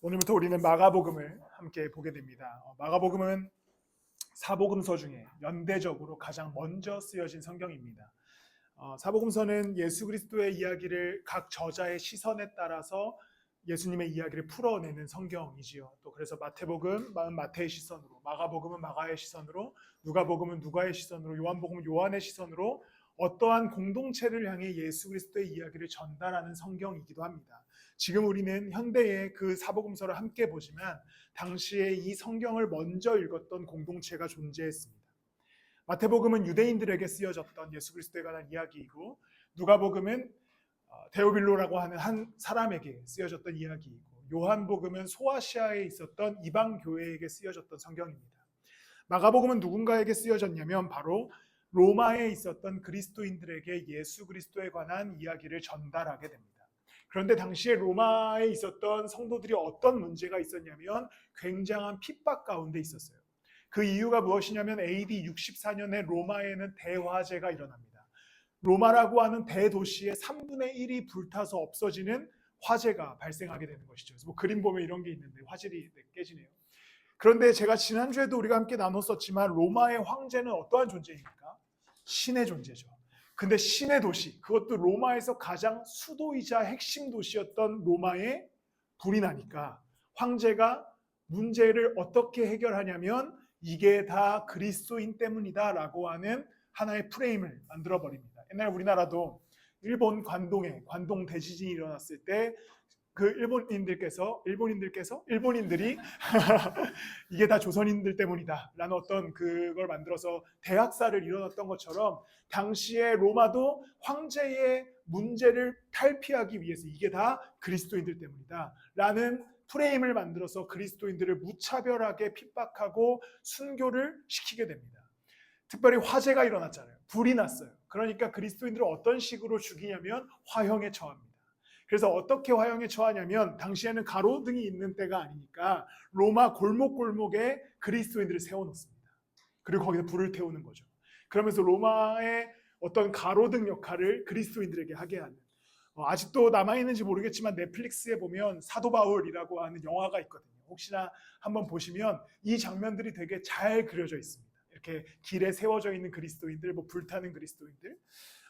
오늘부터 우리는 마가복음을 함께 보게 됩니다. 마가복음은 사복음서 중에 연대적으로 가장 먼저 쓰여진 성경입니다. 사복음서는 예수 그리스도의 이야기를 각 저자의 시선에 따라서 예수님의 이야기를 풀어내는 성경이지요. 또 그래서 마태복음은 마태의 시선으로, 마가복음은 마가의 시선으로, 누가복음은 누가의 시선으로, 요한복음은 요한의 시선으로 어떠한 공동체를 향해 예수 그리스도의 이야기를 전달하는 성경이기도 합니다. 지금 우리는 현대의 그 사복음서를 함께 보지만 당시에 이 성경을 먼저 읽었던 공동체가 존재했습니다. 마태복음은 유대인들에게 쓰여졌던 예수 그리스도에 관한 이야기이고, 누가복음은 데오빌로라고 하는 한 사람에게 쓰여졌던 이야기이고, 요한복음은 소아시아에 있었던 이방 교회에게 쓰여졌던 성경입니다. 마가복음은 누군가에게 쓰여졌냐면 바로 로마에 있었던 그리스도인들에게 예수 그리스도에 관한 이야기를 전달하게 됩니다. 그런데 당시에 로마에 있었던 성도들이 어떤 문제가 있었냐면 굉장한 핍박 가운데 있었어요. 그 이유가 무엇이냐면 AD 64년에 로마에는 대화재가 일어납니다. 로마라고 하는 대도시의 3분의 1이 불타서 없어지는 화재가 발생하게 되는 것이죠. 그래서 그림 보면 이런 게 있는데 화질이 깨지네요. 그런데 제가 지난주에도 우리가 함께 나눴었지만 로마의 황제는 어떠한 존재입니까? 신의 존재죠. 근데 신의 도시, 그것도 로마에서 가장 수도이자 핵심 도시였던 로마에 불이 나니까 황제가 문제를 어떻게 해결하냐면 이게 다 그리스도인 때문이다 라고 하는 하나의 프레임을 만들어 버립니다. 옛날 우리나라도 일본 관동에 관동 대지진이 일어났을 때 그 일본인들이 이게 다 조선인들 때문이다 라는 어떤 그걸 만들어서 대학살을 일어났던 것처럼 당시에 로마도 황제의 문제를 탈피하기 위해서 이게 다 그리스도인들 때문이다 라는 프레임을 만들어서 그리스도인들을 무차별하게 핍박하고 순교를 시키게 됩니다. 특별히 화재가 일어났잖아요. 불이 났어요. 그러니까 그리스도인들을 어떤 식으로 죽이냐면 화형에 처합니다. 그래서 어떻게 화형에 처하냐면 당시에는 가로등이 있는 때가 아니니까 로마 골목골목에 그리스도인들을 세워놓습니다. 그리고 거기서 불을 태우는 거죠. 그러면서 로마의 어떤 가로등 역할을 그리스도인들에게 하게 하는, 아직도 남아있는지 모르겠지만 넷플릭스에 보면 사도 바울이라고 하는 영화가 있거든요. 혹시나 한번 보시면 이 장면들이 되게 잘 그려져 있습니다. 이렇게 길에 세워져 있는 그리스도인들, 불타는 그리스도인들.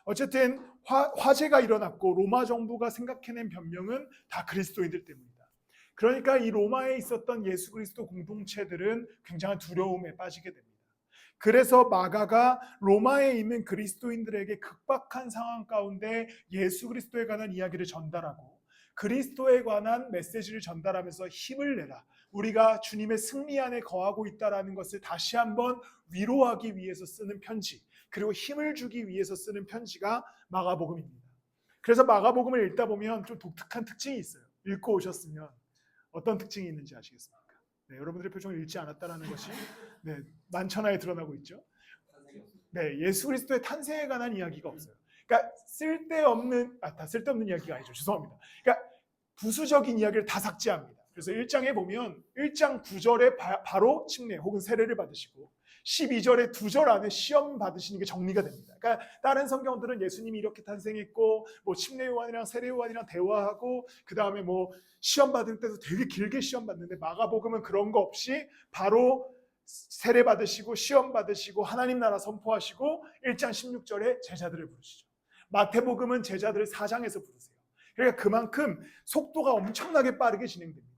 어쨌든 화재가 일어났고 로마 정부가 생각해낸 변명은 다 그리스도인들 때문이다. 그러니까 이 로마에 있었던 예수 그리스도 공동체들은 굉장한 두려움에 빠지게 됩니다. 그래서 마가가 로마에 있는 그리스도인들에게 급박한 상황 가운데 예수 그리스도에 관한 이야기를 전달하고 그리스도에 관한 메시지를 전달하면서 힘을 내라. 우리가 주님의 승리 안에 거하고 있다는 것을 다시 한번 위로하기 위해서 쓰는 편지, 그리고 힘을 주기 위해서 쓰는 편지가 마가복음입니다. 그래서 마가복음을 읽다 보면 좀 독특한 특징이 있어요. 읽고 오셨으면 어떤 특징이 있는지 아시겠습니까? 네, 여러분들의 표정을 읽지 않았다는 것이 만천하에 드러나고 있죠. 네, 예수 그리스도의 탄생에 관한 이야기가 없어요. 그러니까 쓸데없는 이야기가 아니죠. 죄송합니다. 그러니까 부수적인 이야기를 다 삭제합니다. 그래서 1장에 보면 1장 9절에 바로 침례 혹은 세례를 받으시고 12절에 2절 안에 시험 받으시는 게 정리가 됩니다. 그러니까 다른 성경들은 예수님이 이렇게 탄생했고 침례 요한이랑 세례 요한이랑 대화하고 그 다음에 시험 받을 때도 되게 길게 시험 받는데 마가복음은 그런 거 없이 바로 세례 받으시고 시험 받으시고 하나님 나라 선포하시고 1장 16절에 제자들을 부르시죠. 마태복음은 제자들을 4장에서 부르세요. 그러니까 그만큼 속도가 엄청나게 빠르게 진행됩니다.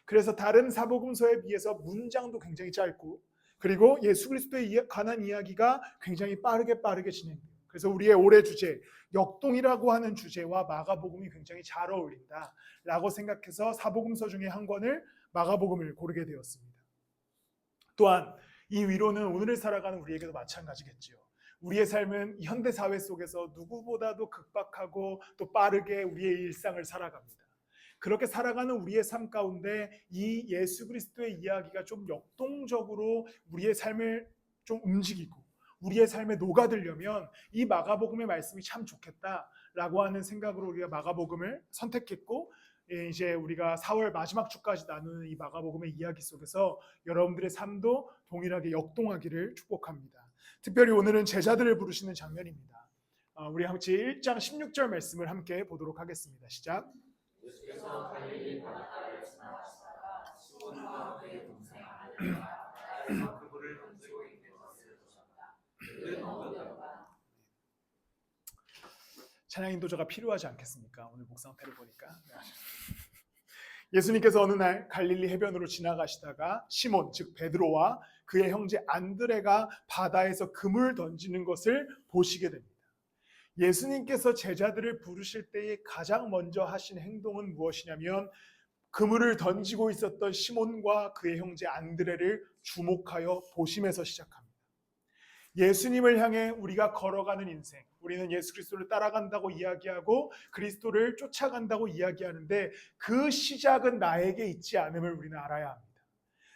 그래서 다른 사복음서에 비해서 문장도 굉장히 짧고 그리고 예수 그리스도에 관한 이야기가 굉장히 빠르게 진행돼요. 그래서 우리의 올해 주제 역동이라고 하는 주제와 마가복음이 굉장히 잘 어울린다라고 생각해서 사복음서 중에 한 권을 마가복음을 고르게 되었습니다. 또한 이 위로는 오늘을 살아가는 우리에게도 마찬가지겠지요. 우리의 삶은 현대 사회 속에서 누구보다도 급박하고 또 빠르게 우리의 일상을 살아갑니다. 그렇게 살아가는 우리의 삶 가운데 이 예수 그리스도의 이야기가 좀 역동적으로 우리의 삶을 좀 움직이고 우리의 삶에 녹아들려면 이 마가복음의 말씀이 참 좋겠다라고 하는 생각으로 우리가 마가복음을 선택했고, 이제 우리가 4월 마지막 주까지 나누는 이 마가복음의 이야기 속에서 여러분들의 삶도 동일하게 역동하기를 축복합니다. 특별히 오늘은 제자들을 부르시는 장면입니다. 우리 함께 1장 16절 말씀을 함께 보도록 하겠습니다. 시작. 예수께서 갈릴리 바닷가를 지나가시다가 찬양 인도자가 필요하지 않겠습니까? 오늘 목 상태를 보니까. 예수님께서 어느 날 갈릴리 해변으로 지나가시다가 시몬 즉 베드로와 그의 형제 안드레가 바다에서 그물 던지는 것을 보시게 됩니다. 예수님께서 제자들을 부르실 때에 가장 먼저 하신 행동은 무엇이냐면 그물을 던지고 있었던 시몬과 그의 형제 안드레를 주목하여 보심에서 시작합니다. 예수님을 향해 우리가 걸어가는 인생, 우리는 예수 그리스도를 따라간다고 이야기하고 그리스도를 쫓아간다고 이야기하는데 그 시작은 나에게 있지 않음을 우리는 알아야 합니다.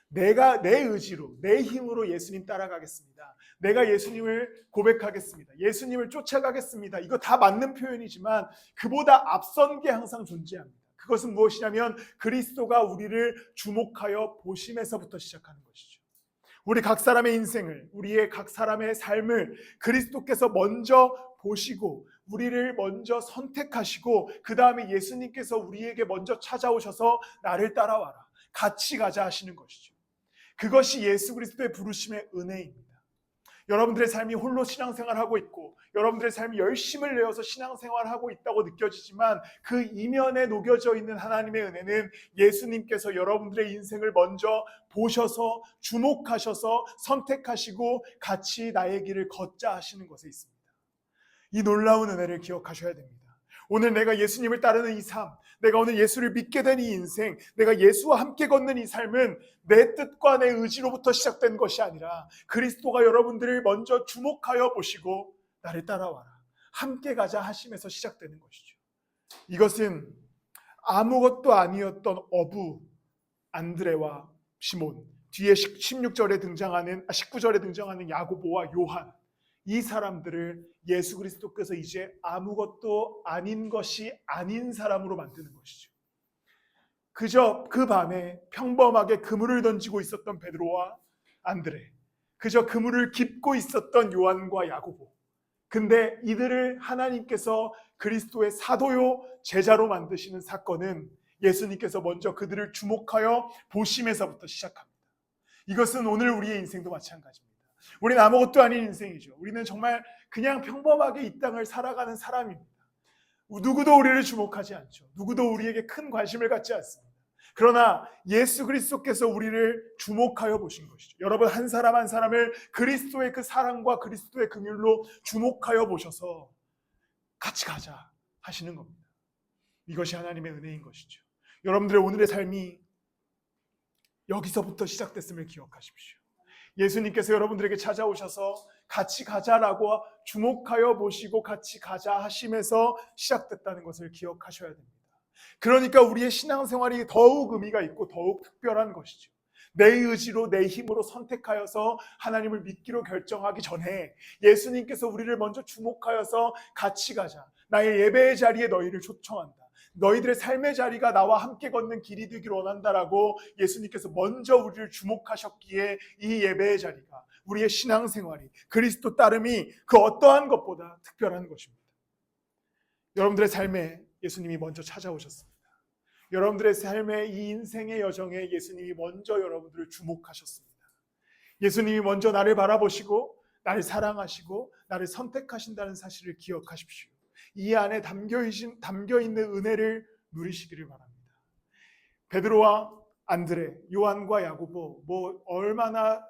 내가 내 의지로, 내 힘으로 예수님 따라가겠습니다. 내가 예수님을 고백하겠습니다. 예수님을 쫓아가겠습니다. 이거 다 맞는 표현이지만 그보다 앞선 게 항상 존재합니다. 그것은 무엇이냐면 그리스도가 우리를 주목하여 보심에서부터 시작하는 것이죠. 우리 각 사람의 인생을, 우리의 각 사람의 삶을 그리스도께서 먼저 보시고 우리를 먼저 선택하시고 그 다음에 예수님께서 우리에게 먼저 찾아오셔서 나를 따라와라, 같이 가자 하시는 것이죠. 그것이 예수 그리스도의 부르심의 은혜입니다. 여러분들의 삶이 홀로 신앙생활하고 있고 여러분들의 삶이 열심을 내어서 신앙생활하고 있다고 느껴지지만 그 이면에 녹여져 있는 하나님의 은혜는 예수님께서 여러분들의 인생을 먼저 보셔서 주목하셔서 선택하시고 같이 나의 길을 걷자 하시는 것에 있습니다. 이 놀라운 은혜를 기억하셔야 됩니다. 오늘 내가 예수님을 따르는 이 삶, 내가 오늘 예수를 믿게 된 이 인생, 내가 예수와 함께 걷는 이 삶은 내 뜻과 내 의지로부터 시작된 것이 아니라 그리스도가 여러분들을 먼저 주목하여 보시고 나를 따라와라, 함께 가자 하심에서 시작되는 것이죠. 이것은 아무것도 아니었던 어부 안드레와 시몬, 뒤에 19절에 등장하는 야고보와 요한, 이 사람들을 예수 그리스도께서 이제 아무것도 아닌 것이 아닌 사람으로 만드는 것이죠. 그저 그 밤에 평범하게 그물을 던지고 있었던 베드로와 안드레, 그저 그물을 깁고 있었던 요한과 야고보, 근데 이들을 하나님께서 그리스도의 사도요 제자로 만드시는 사건은 예수님께서 먼저 그들을 주목하여 보심에서부터 시작합니다. 이것은 오늘 우리의 인생도 마찬가지입니다. 우리는 아무것도 아닌 인생이죠. 우리는 정말 그냥 평범하게 이 땅을 살아가는 사람입니다. 누구도 우리를 주목하지 않죠. 누구도 우리에게 큰 관심을 갖지 않습니다. 그러나 예수 그리스도께서 우리를 주목하여 보신 것이죠. 여러분 한 사람 한 사람을 그리스도의 그 사랑과 그리스도의 긍휼로 주목하여 보셔서 같이 가자 하시는 겁니다. 이것이 하나님의 은혜인 것이죠. 여러분들의 오늘의 삶이 여기서부터 시작됐음을 기억하십시오. 예수님께서 여러분들에게 찾아오셔서 같이 가자라고 주목하여 보시고 같이 가자 하심에서 시작됐다는 것을 기억하셔야 됩니다. 그러니까 우리의 신앙생활이 더욱 의미가 있고 더욱 특별한 것이죠. 내 의지로 내 힘으로 선택하여서 하나님을 믿기로 결정하기 전에 예수님께서 우리를 먼저 주목하여서 같이 가자, 나의 예배의 자리에 너희를 초청한다, 너희들의 삶의 자리가 나와 함께 걷는 길이 되기를 원한다라고 예수님께서 먼저 우리를 주목하셨기에 이 예배의 자리가, 우리의 신앙생활이, 그리스도 따름이 그 어떠한 것보다 특별한 것입니다. 여러분들의 삶에 예수님이 먼저 찾아오셨습니다. 여러분들의 삶의 이 인생의 여정에 예수님이 먼저 여러분들을 주목하셨습니다. 예수님이 먼저 나를 바라보시고 나를 사랑하시고 나를 선택하신다는 사실을 기억하십시오. 이 안에 담겨있는 은혜를 누리시기를 바랍니다. 베드로와 안드레, 요한과 야고보, 얼마나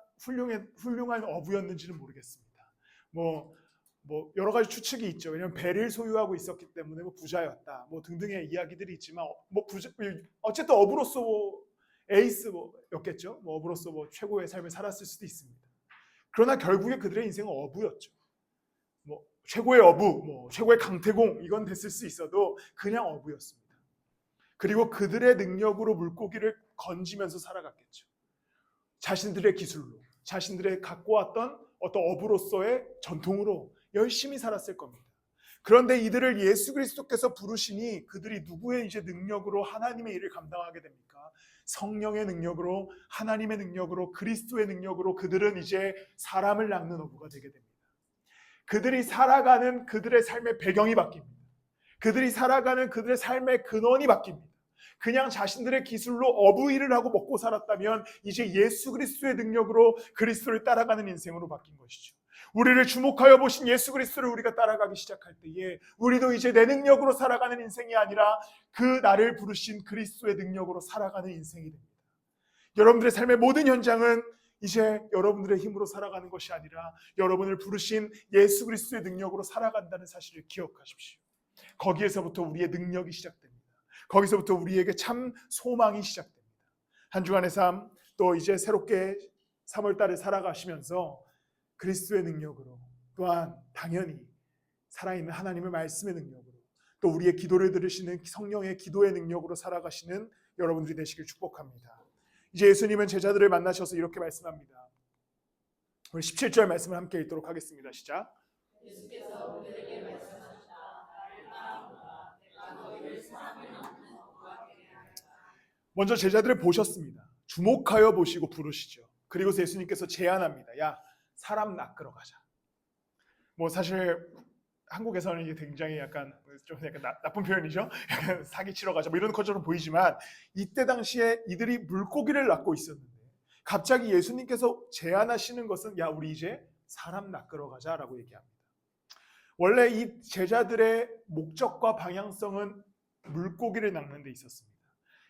훌륭한 어부였는지는 모르겠습니다. 여러 가지 추측이 있죠. 왜냐하면 배를 소유하고 있었기 때문에 부자였다, 등등의 이야기들이 있지만 어쨌든 어부로서 에이스였겠죠. 어부로서 최고의 삶을 살았을 수도 있습니다. 그러나 결국에 그들의 인생은 어부였죠. 최고의 어부, 최고의 강태공, 이건 됐을 수 있어도 그냥 어부였습니다. 그리고 그들의 능력으로 물고기를 건지면서 살아갔겠죠. 자신들의 기술로, 자신들의 갖고 왔던 어떤 어부로서의 전통으로 열심히 살았을 겁니다. 그런데 이들을 예수 그리스도께서 부르시니 그들이 누구의 이제 능력으로 하나님의 일을 감당하게 됩니까? 성령의 능력으로, 하나님의 능력으로, 그리스도의 능력으로 그들은 이제 사람을 낚는 어부가 되게 됩니다. 그들이 살아가는 그들의 삶의 배경이 바뀝니다. 그들이 살아가는 그들의 삶의 근원이 바뀝니다. 그냥 자신들의 기술로 어부일을 하고 먹고 살았다면 이제 예수 그리스도의 능력으로 그리스도를 따라가는 인생으로 바뀐 것이죠. 우리를 주목하여 보신 예수 그리스도를 우리가 따라가기 시작할 때에 우리도 이제 내 능력으로 살아가는 인생이 아니라 그 나를 부르신 그리스도의 능력으로 살아가는 인생이 됩니다. 여러분들의 삶의 모든 현장은 이제 여러분들의 힘으로 살아가는 것이 아니라 여러분을 부르신 예수 그리스도의 능력으로 살아간다는 사실을 기억하십시오. 거기에서부터 우리의 능력이 시작됩니다. 거기서부터 우리에게 참 소망이 시작됩니다. 한 주간의 삶, 또 이제 새롭게 3월달을 살아가시면서 그리스도의 능력으로, 또한 당연히 살아있는 하나님의 말씀의 능력으로, 또 우리의 기도를 들으시는 성령의 기도의 능력으로 살아가시는 여러분들이 되시길 축복합니다. 이제 예수님은 제자들을 만나셔서 이렇게 말씀합니다. 우리 17절 말씀을 함께 읽도록 하겠습니다. 시작. 예수께서 우리에게 말씀하시다. 나를 따라오라. 내가 너희를 사람을 낳는 어부가 되게 하리라. 먼저 제자들을 보셨습니다. 주목하여 보시고 부르시죠. 그리고서 예수님께서 제안합니다. 야, 사람 낚으러 가자. 뭐 사실 한국에서는 이게 굉장히 약간 나쁜 표현이죠. 약간 사기치러 가자 뭐 이런 것처럼 보이지만 이때 당시에 이들이 물고기를 낚고 있었는데 갑자기 예수님께서 제안하시는 것은 야, 우리 이제 사람 낚으러 가자라고 얘기합니다. 원래 이 제자들의 목적과 방향성은 물고기를 낚는 데 있었습니다.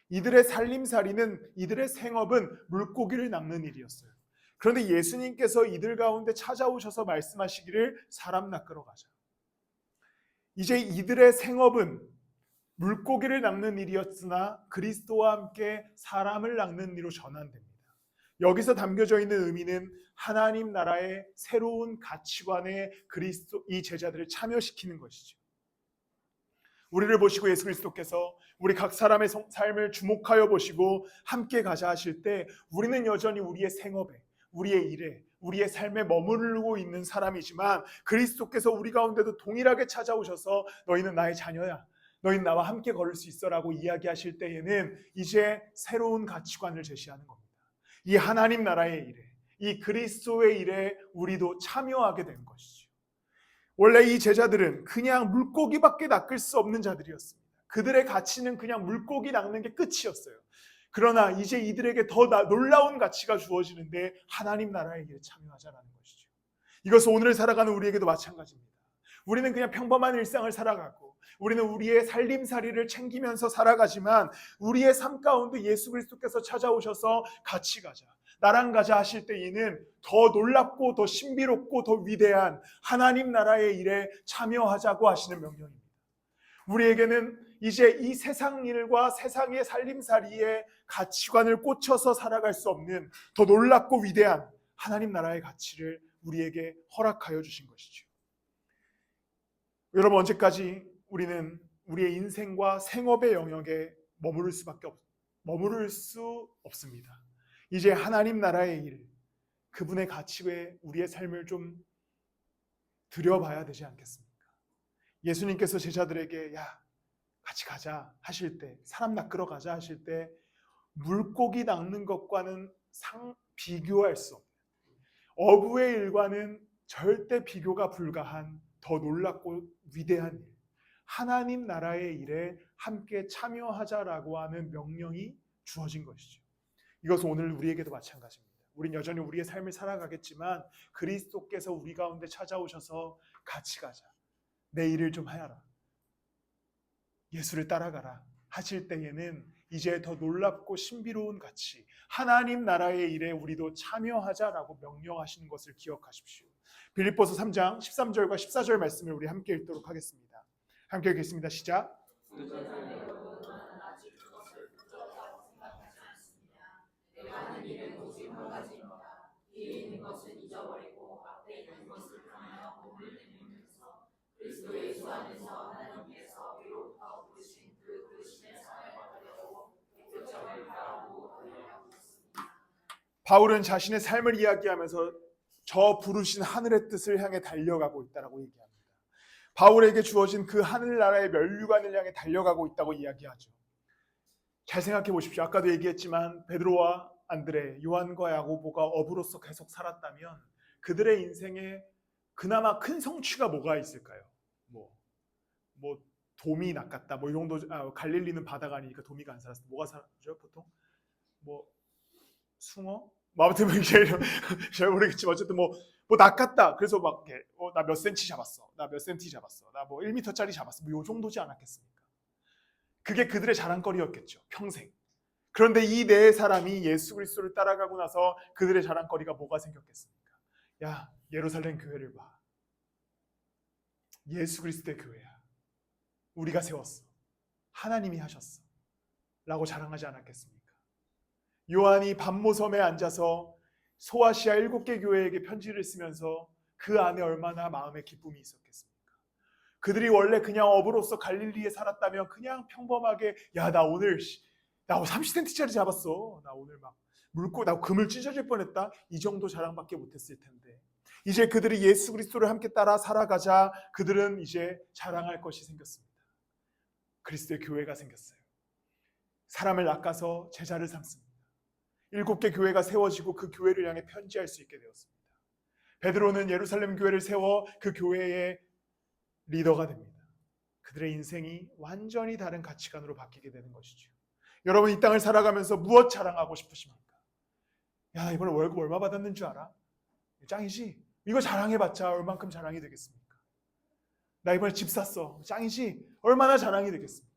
이들의 살림살이는, 이들의 생업은 물고기를 낚는 일이었어요. 그런데 예수님께서 이들 가운데 찾아오셔서 말씀하시기를 사람 낚으러 가자. 이제 이들의 생업은 물고기를 낚는 일이었으나 그리스도와 함께 사람을 낚는 일로 전환됩니다. 여기서 담겨져 있는 의미는 하나님 나라의 새로운 가치관에 그리스도 이 제자들을 참여시키는 것이죠. 우리를 보시고 예수 그리스도께서 우리 각 사람의 삶을 주목하여 보시고 함께 가자 하실 때 우리는 여전히 우리의 생업에, 우리의 일에, 우리의 삶에 머무르고 있는 사람이지만 그리스도께서 우리 가운데도 동일하게 찾아오셔서 너희는 나의 자녀야, 너희는 나와 함께 걸을 수 있어라고 이야기하실 때에는 이제 새로운 가치관을 제시하는 겁니다. 이 하나님 나라의 일에, 이 그리스도의 일에 우리도 참여하게 된 것이죠. 원래 이 제자들은 그냥 물고기밖에 낚을 수 없는 자들이었습니다. 그들의 가치는 그냥 물고기 낚는 게 끝이었어요. 그러나 이제 이들에게 더 놀라운 가치가 주어지는데 하나님 나라의 일에 참여하자라는 것이죠. 이것은 오늘 살아가는 우리에게도 마찬가지입니다. 우리는 그냥 평범한 일상을 살아가고 우리는 우리의 살림살이를 챙기면서 살아가지만 우리의 삶 가운데 예수 그리스도께서 찾아오셔서 같이 가자, 나랑 가자 하실 때에는 더 놀랍고 더 신비롭고 더 위대한 하나님 나라의 일에 참여하자고 하시는 명령입니다. 우리에게는 이제 이 세상 일과 세상의 살림살이에 가치관을 꽂혀서 살아갈 수 없는 더 놀랍고 위대한 하나님 나라의 가치를 우리에게 허락하여 주신 것이죠. 여러분, 언제까지 우리는 우리의 인생과 생업의 영역에 머무를 수 없습니다. 이제 하나님 나라의 일, 그분의 가치에 우리의 삶을 좀 들여봐야 되지 않겠습니까? 예수님께서 제자들에게 야, 같이 가자 하실 때, 사람 낚으러 가자 하실 때 물고기 낚는 것과는 비교할 수 없는, 어부의 일과는 절대 비교가 불가한 더 놀랍고 위대한 일, 하나님 나라의 일에 함께 참여하자라고 하는 명령이 주어진 것이죠. 이것은 오늘 우리에게도 마찬가지입니다. 우린 여전히 우리의 삶을 살아가겠지만 그리스도께서 우리 가운데 찾아오셔서 같이 가자, 내 일을 좀 하여라, 예수를 따라가라 하실 때에는 이제 더 놀랍고 신비로운 가치, 하나님 나라의 일에 우리도 참여하자라고 명령하시는 것을 기억하십시오. 빌립보서 3장 13절과 14절 말씀을 우리 함께 읽도록 하겠습니다. 함께 읽겠습니다. 시작. 바울은 자신의 삶을 이야기하면서 저 부르신 하늘의 뜻을 향해 달려가고 있다고 얘기합니다. 바울에게 주어진 그 하늘나라의 면류관을 향해 달려가고 있다고 이야기하죠. 잘 생각해 보십시오. 아까도 얘기했지만 베드로와 안드레, 요한과 야고보가 어부로서 계속 살았다면 그들의 인생에 그나마 큰 성취가 뭐가 있을까요? 뭐 도미 낚았다. 뭐 이 정도. 갈릴리는 바다가 아니니까 도미가 안 살았어. 뭐가 살았죠 보통? 뭐 숭어? 뭐 아무튼 뭐 이게 잘 모르겠지만 어쨌든 뭐 낚았다. 그래서 막 나 몇 센치 잡았어. 나 몇 센티 잡았어. 나 뭐 1m짜리 잡았어. 뭐 요 정도지 않았겠습니까? 그게 그들의 자랑거리였겠죠. 평생. 그런데 이 네 사람이 예수 그리스도를 따라가고 나서 그들의 자랑거리가 뭐가 생겼겠습니까? 야, 예루살렘 교회를 봐. 예수 그리스도의 교회야. 우리가 세웠어. 하나님이 하셨어. 라고 자랑하지 않았겠습니까? 요한이 반모섬에 앉아서 소아시아 7개 교회에게 편지를 쓰면서 그 안에 얼마나 마음의 기쁨이 있었겠습니까? 그들이 원래 그냥 어부로서 갈릴리에 살았다면 그냥 평범하게 나 오늘 30cm짜리 잡았어. 나 오늘 막 물고 나 그물 찢어질 뻔했다. 이 정도 자랑밖에 못했을 텐데 이제 그들이 예수 그리스도를 함께 따라 살아가자 그들은 이제 자랑할 것이 생겼습니다. 그리스도의 교회가 생겼어요. 사람을 낚아서 제자를 삼습니다. 7개 교회가 세워지고 그 교회를 향해 편지할 수 있게 되었습니다. 베드로는 예루살렘 교회를 세워 그 교회의 리더가 됩니다. 그들의 인생이 완전히 다른 가치관으로 바뀌게 되는 것이죠. 여러분 이 땅을 살아가면서 무엇 자랑하고 싶으십니까? 야, 이번에 월급 얼마 받았는 줄 알아? 짱이지? 이거 자랑해봤자 얼만큼 자랑이 되겠습니까? 나 이번에 집 샀어. 짱이지? 얼마나 자랑이 되겠습니까?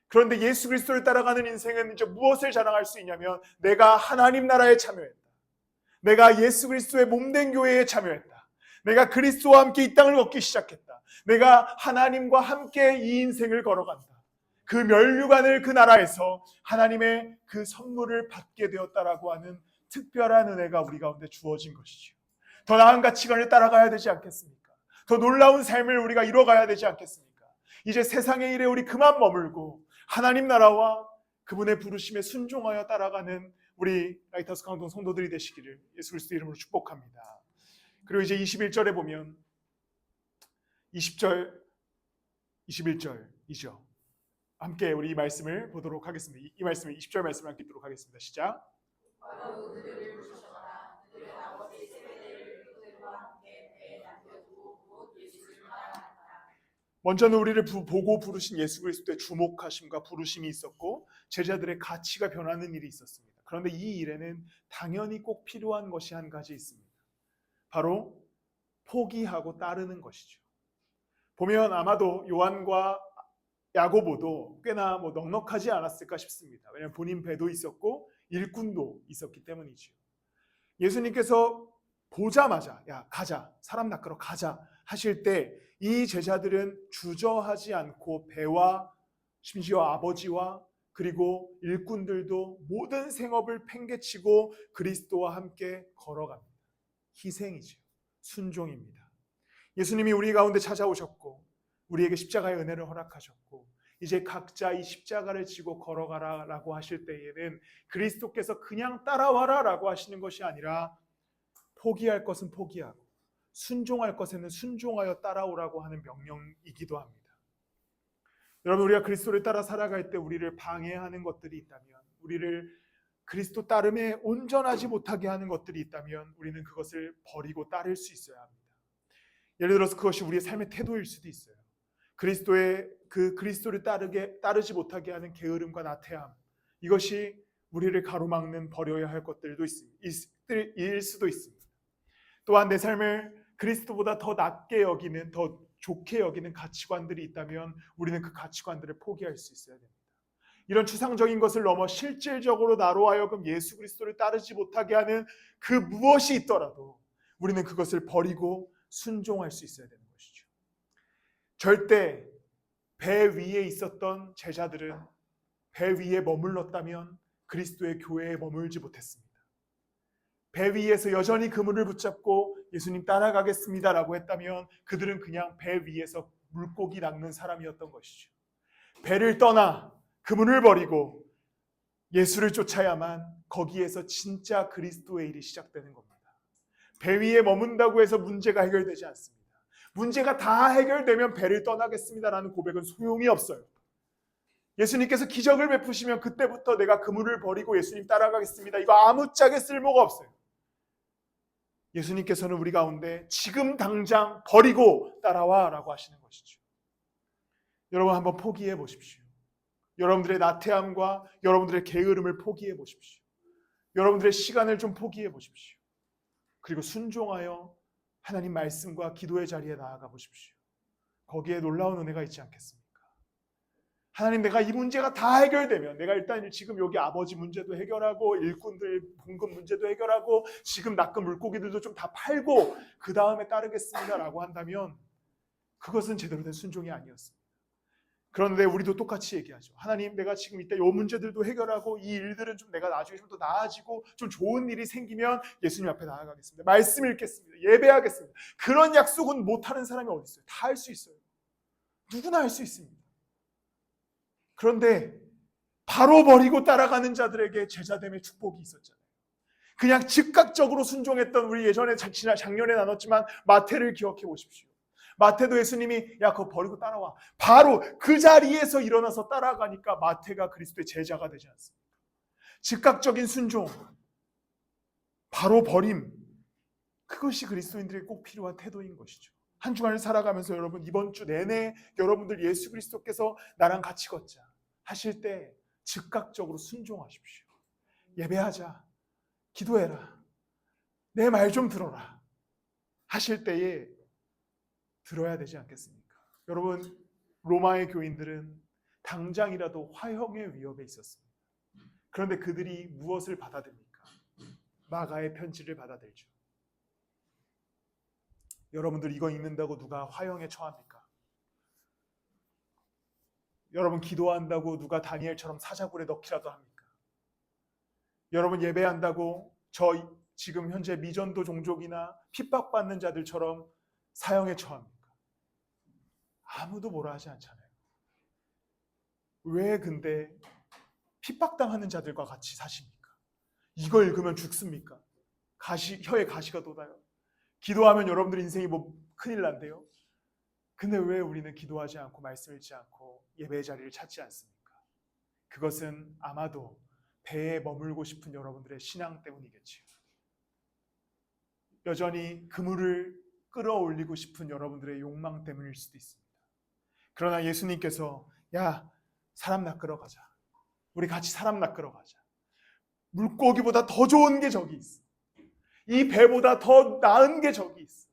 그런데 예수 그리스도를 따라가는 인생은 이제 무엇을 자랑할 수 있냐면 내가 하나님 나라에 참여했다. 내가 예수 그리스도의 몸된 교회에 참여했다. 내가 그리스도와 함께 이 땅을 걷기 시작했다. 내가 하나님과 함께 이 인생을 걸어간다. 그 면류관을 그 나라에서 하나님의 그 선물을 받게 되었다라고 하는 특별한 은혜가 우리 가운데 주어진 것이죠. 더 나은 가치관을 따라가야 되지 않겠습니까? 더 놀라운 삶을 우리가 이뤄가야 되지 않겠습니까? 이제 세상의 일에 우리 그만 머물고 하나님 나라와 그분의 부르심에 순종하여 따라가는 우리 라이트하우스 강동 성도들이 되시기를 예수 그리스도 이름으로 축복합니다. 그리고 이제 21절에 보면 20절, 21절이죠. 함께 우리 이 말씀을 보도록 하겠습니다. 이 말씀을 20절 말씀을 함께 듣도록 하겠습니다. 시작. 먼저는 우리를 보고 부르신 예수 그리스도의 주목하심과 부르심이 있었고 제자들의 가치가 변하는 일이 있었습니다. 그런데 이 일에는 당연히 꼭 필요한 것이 한 가지 있습니다. 바로 포기하고 따르는 것이죠. 보면 아마도 요한과 야고보도 꽤나 넉넉하지 않았을까 싶습니다. 왜냐하면 본인 배도 있었고 일꾼도 있었기 때문이죠. 예수님께서 보자마자 가자, 사람 낚으러 가자 하실 때 이 제자들은 주저하지 않고 배와 심지어 아버지와 그리고 일꾼들도 모든 생업을 팽개치고 그리스도와 함께 걸어갑니다. 희생이죠. 순종입니다. 예수님이 우리 가운데 찾아오셨고 우리에게 십자가의 은혜를 허락하셨고 이제 각자 이 십자가를 지고 걸어가라라고 하실 때에는 그리스도께서 그냥 따라와라 라고 하시는 것이 아니라 포기할 것은 포기하고 순종할 것에는 순종하여 따라오라고 하는 명령이기도 합니다. 여러분 우리가 그리스도를 따라 살아갈 때 우리를 방해하는 것들이 있다면 우리를 그리스도 따름에 온전하지 못하게 하는 것들이 있다면 우리는 그것을 버리고 따를 수 있어야 합니다. 예를 들어서 그것이 우리의 삶의 태도일 수도 있어요. 그리스도를 따르지 못하게 하는 게으름과 나태함 이것이 우리를 가로막는 버려야 할 것들도 일 수도 있습니다. 또한 내 삶을 그리스도보다 더 낮게 여기는 더 좋게 여기는 가치관들이 있다면 우리는 그 가치관들을 포기할 수 있어야 됩니다. 이런 추상적인 것을 넘어 실질적으로 나로 하여금 예수 그리스도를 따르지 못하게 하는 그 무엇이 있더라도 우리는 그것을 버리고 순종할 수 있어야 되는 것이죠. 절대 배 위에 있었던 제자들은 배 위에 머물렀다면 그리스도의 교회에 머물지 못했습니다. 배 위에서 여전히 그물을 붙잡고 예수님 따라가겠습니다라고 했다면 그들은 그냥 배 위에서 물고기 낚는 사람이었던 것이죠. 배를 떠나 그물을 버리고 예수를 쫓아야만 거기에서 진짜 그리스도의 일이 시작되는 겁니다. 배 위에 머문다고 해서 문제가 해결되지 않습니다. 문제가 다 해결되면 배를 떠나겠습니다라는 고백은 소용이 없어요. 예수님께서 기적을 베푸시면 그때부터 내가 그물을 버리고 예수님 따라가겠습니다. 이거 아무짝에 쓸모가 없어요. 예수님께서는 우리 가운데 지금 당장 버리고 따라와 라고 하시는 것이죠. 여러분 한번 포기해 보십시오. 여러분들의 나태함과 여러분들의 게으름을 포기해 보십시오. 여러분들의 시간을 좀 포기해 보십시오. 그리고 순종하여 하나님 말씀과 기도의 자리에 나아가 보십시오. 거기에 놀라운 은혜가 있지 않겠습니까? 하나님, 내가 이 문제가 다 해결되면, 내가 일단 지금 여기 아버지 문제도 해결하고 일꾼들 봉급 문제도 해결하고 지금 낚은 물고기들도 좀 다 팔고 그 다음에 따르겠습니다 라고 한다면 그것은 제대로 된 순종이 아니었습니다. 그런데 우리도 똑같이 얘기하죠. 하나님, 내가 지금 이때 이 문제들도 해결하고 이 일들은 좀 내가 나중에 좀 더 나아지고 좀 좋은 일이 생기면 예수님 앞에 나아가겠습니다. 말씀 읽겠습니다. 예배하겠습니다. 그런 약속은 못하는 사람이 어디 있어요? 다 할 수 있어요. 누구나 할 수 있습니다. 그런데 바로 버리고 따라가는 자들에게 제자됨의 축복이 있었잖아요. 그냥 즉각적으로 순종했던, 우리 예전에 작년에 나눴지만 마태를 기억해 보십시오. 마태도 예수님이 야 그거 버리고 따라와, 바로 그 자리에서 일어나서 따라가니까 마태가 그리스도의 제자가 되지 않습니까? 즉각적인 순종, 바로 버림, 그것이 그리스도인들에게 꼭 필요한 태도인 것이죠. 한 주간을 살아가면서 여러분, 이번 주 내내 여러분들 예수 그리스도께서 나랑 같이 걷자 하실 때 즉각적으로 순종하십시오. 예배하자, 기도해라, 내 말 좀 들어라 하실 때에 들어야 되지 않겠습니까? 여러분, 로마의 교인들은 당장이라도 화형의 위협에 있었습니다. 그런데 그들이 무엇을 받아들입니까? 마가의 편지를 받아들죠. 여러분들 이거 읽는다고 누가 화형에 처합니까? 여러분 기도한다고 누가 다니엘처럼 사자굴에 넣기라도 합니까? 여러분 예배한다고 저 지금 현재 미전도 종족이나 핍박받는 자들처럼 사형에 처합니까? 아무도 뭐라 하지 않잖아요. 왜 근데 핍박당하는 자들과 같이 사십니까? 이거 읽으면 죽습니까? 혀에 가시가 돋아요. 기도하면 여러분들 인생이 뭐 큰일 난대요. 근데 왜 우리는 기도하지 않고 말씀 읽지 않고 예배의 자리를 찾지 않습니까? 그것은 아마도 배에 머물고 싶은 여러분들의 신앙 때문이겠지요. 여전히 그물을 끌어올리고 싶은 여러분들의 욕망 때문일 수도 있습니다. 그러나 예수님께서 야, 사람 낚으러 가자. 우리 같이 사람 낚으러 가자. 물고기보다 더 좋은 게 저기 있어. 이 배보다 더 나은 게 저기 있어.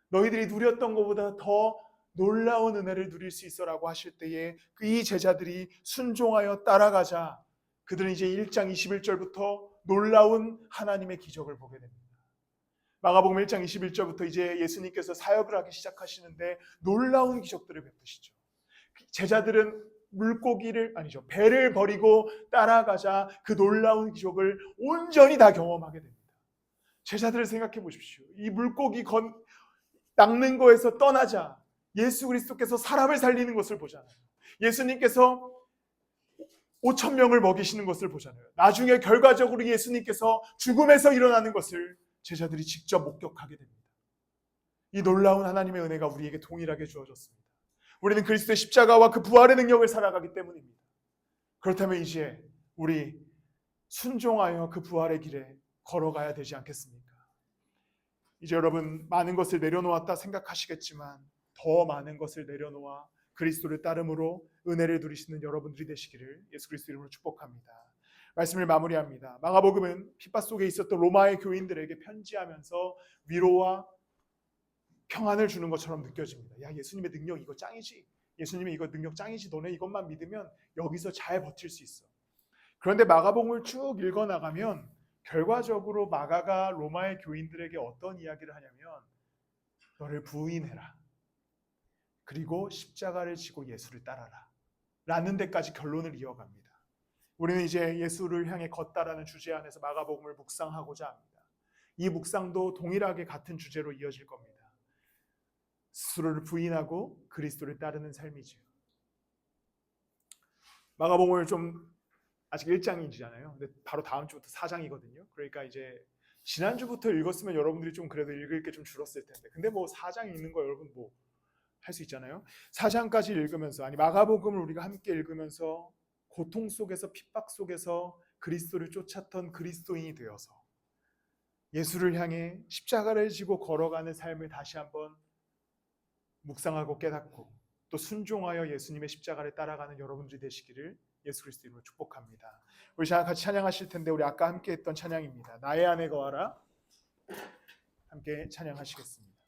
너희들이 누렸던 것보다 더 놀라운 은혜를 누릴 수 있어라고 하실 때에 이 제자들이 순종하여 따라가자. 그들은 이제 1장 21절부터 놀라운 하나님의 기적을 보게 됩니다. 마가복음 1장 21절부터 이제 예수님께서 사역을 하기 시작하시는데 놀라운 기적들을 베푸시죠. 제자들은 배를 버리고 따라가자 그 놀라운 기적을 온전히 다 경험하게 됩니다. 제자들을 생각해 보십시오. 이 물고기 낚는 거에서 떠나자 예수 그리스도께서 사람을 살리는 것을 보잖아요. 예수님께서 5천 명을 먹이시는 것을 보잖아요. 나중에 결과적으로 예수님께서 죽음에서 일어나는 것을 제자들이 직접 목격하게 됩니다. 이 놀라운 하나님의 은혜가 우리에게 동일하게 주어졌습니다. 우리는 그리스도의 십자가와 그 부활의 능력을 살아가기 때문입니다. 그렇다면 이제 우리 순종하여 그 부활의 길에 걸어가야 되지 않겠습니까? 이제 여러분 많은 것을 내려놓았다 생각하시겠지만 더 많은 것을 내려놓아 그리스도를 따름으로 은혜를 누리시는 여러분들이 되시기를 예수 그리스도 이름으로 축복합니다. 말씀을 마무리합니다. 마가복음은 핍박 속에 있었던 로마의 교인들에게 편지하면서 위로와 평안을 주는 것처럼 느껴집니다. 야, 예수님의 능력 이거 짱이지. 예수님의 이거 능력 짱이지. 너네 이것만 믿으면 여기서 잘 버틸 수 있어. 그런데 마가복음을 쭉 읽어나가면 결과적으로 마가가 로마의 교인들에게 어떤 이야기를 하냐면 너를 부인해라. 그리고 십자가를 지고 예수를 따라라. 라는 데까지 결론을 이어갑니다. 우리는 이제 예수를 향해 걷다라는 주제 안에서 마가복음을 묵상하고자 합니다. 이 묵상도 동일하게 같은 주제로 이어질 겁니다. 스스로를 부인하고 그리스도를 따르는 삶이지요. 마가복음을 좀 아직 1장이잖아요. 근데 바로 다음 주부터 4장이거든요. 그러니까 이제 지난주부터 읽었으면 여러분들이 좀 그래도 읽을 게 좀 줄었을 텐데. 근데 뭐 4장 읽는 거 여러분 뭐 할 수 있잖아요. 4장까지 읽으면서 마가복음을 우리가 함께 읽으면서 고통 속에서 핍박 속에서 그리스도를 쫓았던 그리스도인이 되어서 예수를 향해 십자가를 지고 걸어가는 삶을 다시 한번 묵상하고 깨닫고 또 순종하여 예수님의 십자가를 따라가는 여러분들이 되시기를 예수 그리스도 이름으로 축복합니다. 우리 같이 찬양하실 텐데 우리 아까 함께 했던 찬양입니다. 나의 안에 거하라. 함께 찬양하시겠습니다.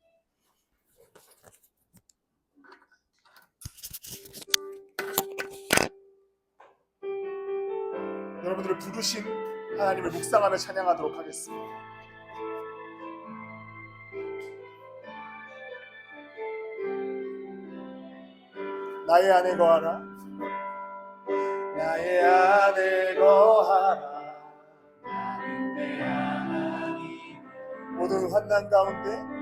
여러분들을 부르신 하나님을 묵상하며 찬양하도록 하겠습니다. 나의 안에 거하라. 나의 안에 거하라. 나는 내 하나님 모든 환난 가운데